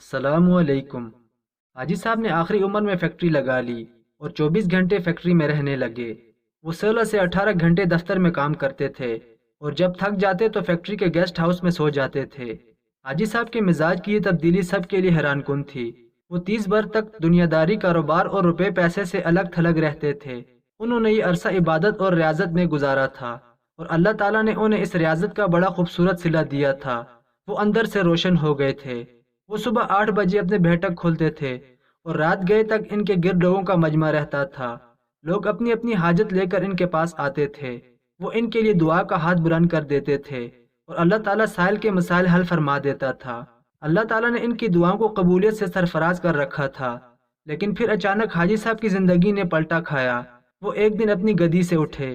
अस्सलाम वालेकुम। हाजी साहब ने आखिरी उम्र में फैक्ट्री लगा ली और 24 घंटे फैक्ट्री में रहने लगे। वो 16 से 18 घंटे दफ्तर में काम करते थे और जब थक जाते तो फैक्ट्री के गेस्ट हाउस में सो जाते थे। हाजी साहब के मिजाज की ये तब्दीली सबके लिए हैरानकुन थी। वो 30 वर्ष तक दुनियादारी, कारोबार और रुपए पैसे से अलग थलग रहते थे। उन्होंने ये अरसा इबादत और रियाजत में गुजारा था और अल्लाह ताला ने उन्हें इस रियाजत का बड़ा खूबसूरत सिला दिया था। वो अंदर से रोशन हो गए थे। वो सुबह 8 बजे अपने बैठक खोलते थे और रात गए तक इनके गिर्द लोगों का मजमा रहता था। लोग अपनी अपनी हाजत लेकर इनके पास आते थे। वो इनके लिए दुआ का हाथ बुलंद कर देते थे और अल्लाह ताला साइल के मसाइल हल फरमा देता था। अल्लाह ताला ने इनकी दुआओं को कबूलियत से सरफराज कर रखा था। लेकिन फिर अचानक हाजी साहब की जिंदगी ने पलटा खाया। वो एक दिन अपनी गदी से उठे,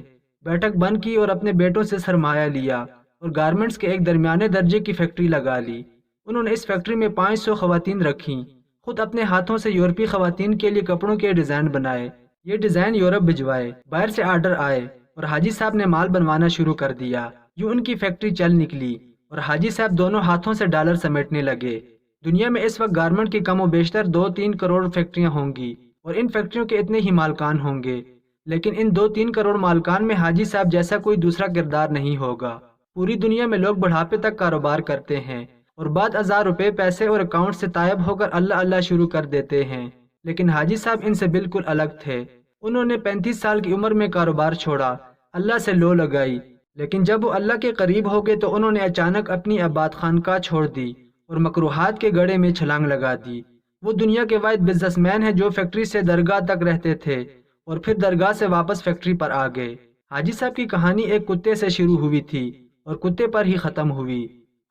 बैठक बंद की और अपने बेटों से सरमाया लिया और गारमेंट्स के एक दरमियाने दर्जे की फैक्ट्री लगा ली। उन्होंने इस फैक्ट्री में 500 खवातीन रखीं। खुद अपने हाथों से यूरोपीय खवातीन के लिए कपड़ों के डिज़ाइन बनाए। ये डिज़ाइन यूरोप भिजवाए, बाहर से आर्डर आए और हाजी साहब ने माल बनवाना शुरू कर दिया। यूं उनकी फैक्ट्री चल निकली और हाजी साहब दोनों हाथों से डॉलर समेटने लगे। दुनिया में इस वक्त गारमेंट की कम व बेशतर 2-3 करोड़ फैक्ट्रियां होंगी और इन फैक्ट्रियों के इतने ही मालकान होंगे। लेकिन इन 2-3 करोड़ मालकान में हाजी साहब जैसा कोई दूसरा किरदार नहीं होगा। पूरी दुनिया में लोग बुढ़ापे तक कारोबार करते हैं और बाद 1000 रुपए पैसे और अकाउंट से तायब होकर अल्लाह अल्लाह शुरू कर देते हैं। लेकिन हाजी साहब इनसे बिल्कुल अलग थे। उन्होंने 35 साल की उम्र में कारोबार छोड़ा, अल्लाह से लो लगाई। लेकिन जब वो अल्लाह के करीब हो गए तो उन्होंने अचानक अपनी आबाद खानका छोड़ दी और मकरूहात के गड़े में छलांग लगा दी। वो दुनिया के वाहिद बिजनेसमैन हैं जो फैक्ट्री से दरगाह तक रहते थे और फिर दरगाह से वापस फैक्ट्री पर आ गए। हाजी साहब की कहानी एक कुत्ते से शुरू हुई थी और कुत्ते पर ही खत्म हुई।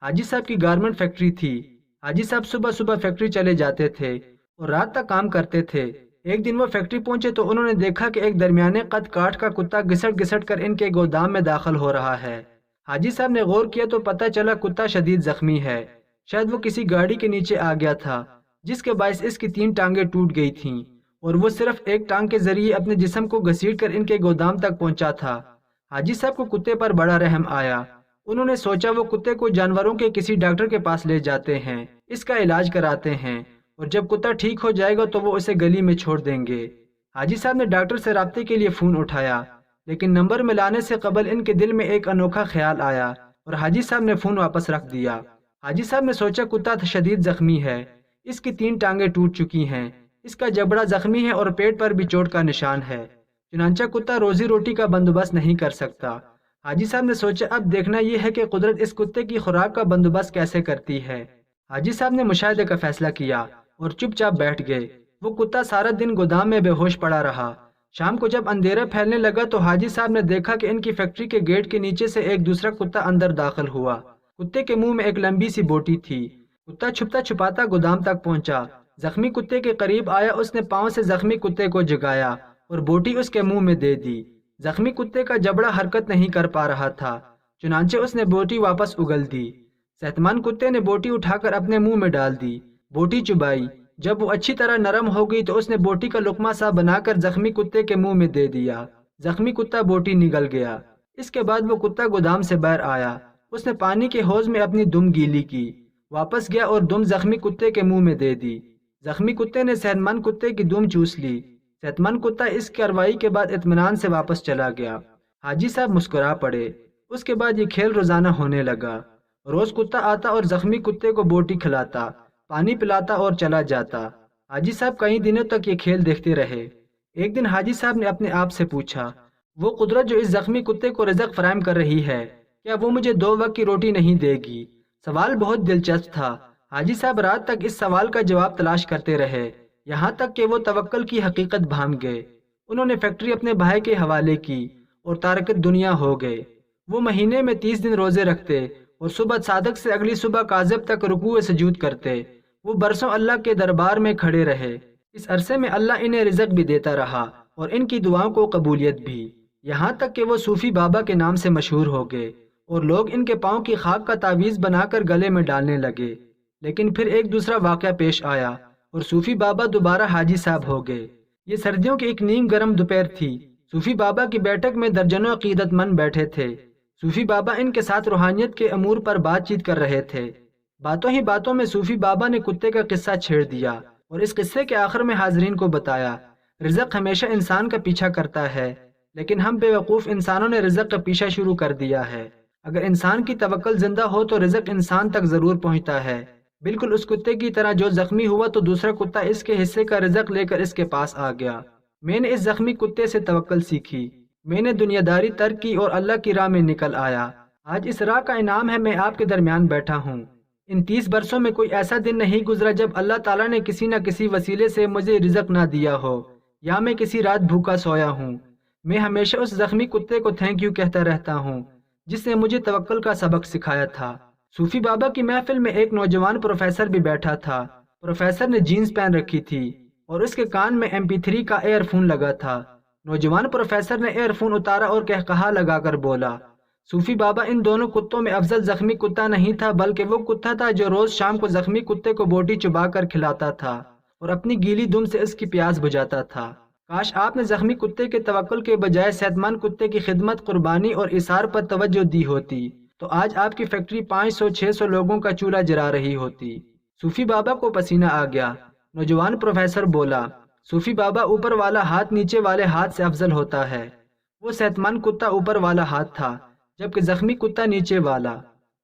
हाजी साहब की गारमेंट फैक्ट्री थी। हाजी साहब सुबह सुबह फैक्ट्री चले जाते थे और रात तक काम करते थे। एक दिन वो फैक्ट्री पहुंचे तो उन्होंने देखा कि एक दरमियाने कद काठ का कुत्ता घिसट घिसट कर इनके गोदाम में दाखिल हो रहा है। हाजी साहब ने गौर किया तो पता चला कुत्ता शदीद जख्मी है। शायद वो किसी गाड़ी के नीचे आ गया था जिसके बायस इसकी 3 टांगें टूट गई थीं और वो सिर्फ एक टांग के जरिए अपने जिस्म को घसीट कर इनके गोदाम तक पहुंचा था। हाजी साहब को कुत्ते पर बड़ा रहम आया। उन्होंने सोचा वो कुत्ते को जानवरों के किसी डॉक्टर के पास ले जाते हैं, इसका इलाज कराते हैं और जब कुत्ता ठीक हो जाएगा तो वो उसे गली में छोड़ देंगे। हाजी साहब ने डॉक्टर से राब्ते के लिए फ़ोन उठाया, लेकिन नंबर मिलाने से कबल इनके दिल में एक अनोखा ख्याल आया और हाजी साहब ने फ़ोन वापस रख दिया। हाजी साहब ने सोचा कुत्ता शदीद जख्मी है, इसकी 3 टांगें टूट चुकी हैं, इसका जबड़ा जख्मी है और पेट पर भी चोट का निशान है। चुनांचा कुत्ता रोजी रोटी का बंदोबस्त नहीं कर सकता। हाजी साहब ने सोचा अब देखना यह है कि कुदरत इस कुत्ते की खुराक का बंदोबस्त कैसे करती है। हाजी साहब ने मुशाहिदे का फैसला किया और चुपचाप बैठ गए। वो कुत्ता सारा दिन गोदाम में बेहोश पड़ा रहा। शाम को जब अंधेरा फैलने लगा तो हाजी साहब ने देखा कि इनकी फैक्ट्री के गेट के नीचे से एक दूसरा कुत्ता अंदर दाखिल हुआ। कुत्ते के मुंह में एक लंबी सी बोटी थी। कुत्ता छुपता छुपाता गोदाम तक पहुंचा, जख्मी कुत्ते के करीब आया। उसने पाँव से जख्मी कुत्ते को जगाया और बोटी उसके मुंह में दे दी। जख्मी कुत्ते का जबड़ा हरकत नहीं कर पा रहा था, चुनांचे उसने बोटी वापस उगल दी। सेहतमंद कुत्ते ने बोटी उठाकर अपने मुंह में डाल दी, बोटी चुबाई। जब वो अच्छी तरह नरम हो गई तो उसने बोटी का लुकमा सा बनाकर जख्मी कुत्ते के मुंह में दे दिया। जख्मी कुत्ता बोटी निगल गया। इसके बाद वो कुत्ता गोदाम से बाहर आया। उसने पानी के हौज में अपनी दुम गीली की, वापस गया और दुम जख्मी कुत्ते के मुंह में दे दी। जख्मी कुत्ते ने सेहतमंद कुत्ते की दुम चूस ली। सेहतमंद कुत्ता इस कार्रवाई के बाद इत्मीनान से वापस चला गया। हाजी साहब मुस्कुरा पड़े। उसके बाद ये खेल रोजाना होने लगा। रोज कुत्ता आता और जख्मी कुत्ते को बोटी खिलाता, पानी पिलाता और चला जाता। हाजी साहब कई दिनों तक ये खेल देखते रहे। एक दिन हाजी साहब ने अपने आप से पूछा, वो कुदरत जो इस जख्मी कुत्ते को रिज़्क़ फराहम कर रही है, क्या वो मुझे 2 वक्त की रोटी नहीं देगी? सवाल बहुत दिलचस्प था। हाजी साहब रात तक इस सवाल का जवाब तलाश करते रहे, यहाँ तक कि वो तवक्कुल की हकीकत भान गए। उन्होंने फैक्ट्री अपने भाई के हवाले की और तारकत दुनिया हो गए। वो महीने में 30 दिन रोजे रखते और सुबह सादक से अगली सुबह काज़िब तक रुकू व सजूद करते। वो बरसों अल्लाह के दरबार में खड़े रहे। इस अरसे में अल्लाह इन्हें रिज़्क़ भी देता रहा और इनकी दुआओं को कबूलियत भी, यहाँ तक कि वो सूफी बाबा के नाम से मशहूर हो गए और लोग इनके पाँव की खाक का तावीज़ बनाकर गले में डालने लगे। लेकिन फिर एक दूसरा वाक़या पेश आया और सूफी बाबा दोबारा हाजी साहब हो गए। ये सर्दियों की एक नीम गर्म दोपहर थी। सूफी बाबा की बैठक में दर्जनों अकीदतमंद बैठे थे। सूफी बाबा इनके साथ रूहानियत के अमूर पर बातचीत कर रहे थे। باتوں ہی باتوں میں صوفی بابا نے کتے کا قصہ چھیڑ دیا اور اس قصے کے آخر میں حاضرین کو بتایا، رزق ہمیشہ انسان کا پیچھا کرتا ہے، لیکن ہم بے وقوف انسانوں نے رزق کا پیچھا شروع کر دیا ہے۔ اگر انسان کی توکل زندہ ہو تو رزق انسان تک ضرور پہنچتا ہے، بالکل اس کتے کی طرح جو زخمی ہوا تو دوسرا کتا اس کے حصے کا رزق لے کر اس کے پاس آ گیا۔ میں نے اس زخمی کتے سے توکل سیکھی، میں نے دنیا داری ترک کی اور اللہ کی راہ میں نکل آیا۔ آج اس راہ کا انعام ہے، میں آپ کے درمیان بیٹھا ہوں۔ ان 30 برسوں میں کوئی ایسا دن نہیں گزرا جب اللہ تعالیٰ نے کسی نہ کسی وسیلے سے مجھے رزق نہ دیا ہو، یا میں کسی رات بھوکا سویا ہوں۔ میں ہمیشہ اس زخمی کتے کو تھینک یو کہتا رہتا ہوں جس نے مجھے توکل کا سبق سکھایا تھا۔ صوفی بابا کی محفل میں ایک نوجوان پروفیسر بھی بیٹھا تھا۔ پروفیسر نے جینز پہن رکھی تھی اور اس کے کان میں MP3 کا ایئر فون لگا تھا۔ نوجوان پروفیسر نے ایئر فون اتارا اور کہا لگا کر بولا، صوفی بابا ان دونوں کتوں میں افضل زخمی کتا نہیں تھا، بلکہ وہ کتا تھا جو روز شام کو زخمی کتے کو بوٹی چبا کر کھلاتا تھا اور اپنی گیلی دم سے اس کی پیاس بجھاتا تھا۔ کاش آپ نے زخمی کتے کے توکل کے بجائے صحت مند کتے کی خدمت، قربانی اور ایثار پر توجہ دی ہوتی تو آج آپ کی فیکٹری 500-600 لوگوں کا چولہا جلا رہی ہوتی۔ صوفی بابا کو پسینہ آ گیا۔ نوجوان پروفیسر بولا، صوفی بابا اوپر والا ہاتھ نیچے والے ہاتھ سے افضل ہوتا ہے۔ وہ صحت مند کتا اوپر والا ہاتھ تھا جبکہ زخمی کتا نیچے والا۔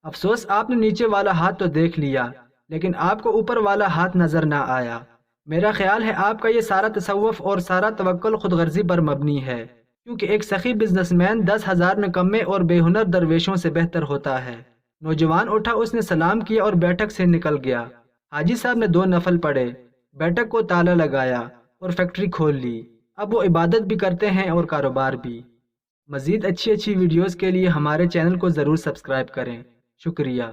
افسوس آپ نے نیچے والا ہاتھ تو دیکھ لیا لیکن آپ کو اوپر والا ہاتھ نظر نہ آیا۔ میرا خیال ہے آپ کا یہ سارا تصوف اور سارا توکل خود غرضی پر مبنی ہے، کیونکہ ایک سخی بزنس مین 10,000 نکمے اور بے ہنر درویشوں سے بہتر ہوتا ہے۔ نوجوان اٹھا، اس نے سلام کیا اور بیٹھک سے نکل گیا۔ حاجی صاحب نے 2 نفل پڑھے، بیٹھک کو تالا لگایا اور فیکٹری کھول لی۔ اب وہ عبادت بھی کرتے ہیں اور کاروبار بھی۔ مزید اچھی ویڈیوز کے لیے ہمارے چینل کو ضرور سبسکرائب کریں۔ شکریہ۔